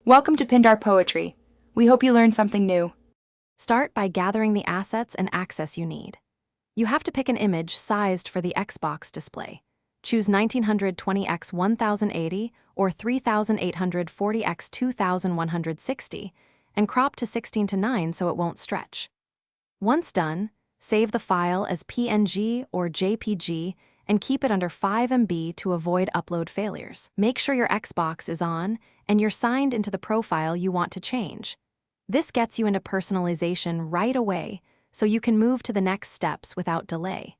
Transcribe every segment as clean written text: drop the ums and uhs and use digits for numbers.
Welcome to Pindar Poetry. We hope you learned something new. Start by gathering the assets and access you need. You have to pick an image sized for the Xbox display. Choose 1920x 1080 or 3840x 2160 and crop to 16:9 so it won't stretch. Once done, save the file as PNG or JPG and keep it under 5 MB to avoid upload failures. Make sure your Xbox is on and you're signed into the profile you want to change. This gets you into personalization right away, so you can move to the next steps without delay.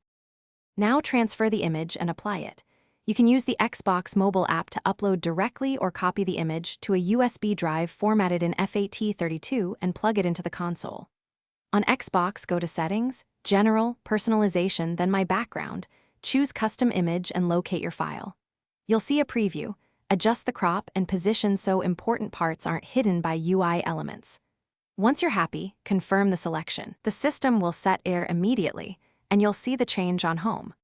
Now transfer the image and apply it. You can use the Xbox mobile app to upload directly or copy the image to a USB drive formatted in FAT32 and plug it into the console. On Xbox, go to Settings, General, Personalization, then My Background. Choose Custom Image and locate your file. You'll see a preview. Adjust the crop and position so important parts aren't hidden by UI elements. Once you're happy, confirm the selection. The system will set air immediately, and you'll see the change on home.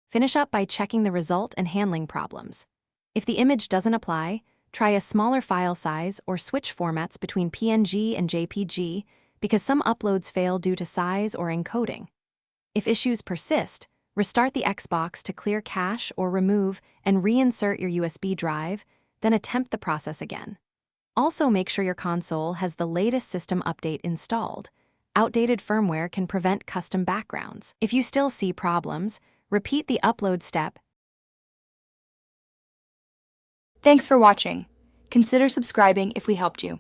Finish up by checking the result and handling problems. If the image doesn't apply, try a smaller file size or switch formats between PNG and JPG because some uploads fail due to size or encoding. If issues persist, restart the Xbox to clear cache or remove and reinsert your USB drive, then attempt the process again. Also, make sure your console has the latest system update installed. Outdated firmware can prevent custom backgrounds. If you still see problems, repeat the upload step. Thanks for watching. Consider subscribing if we helped you.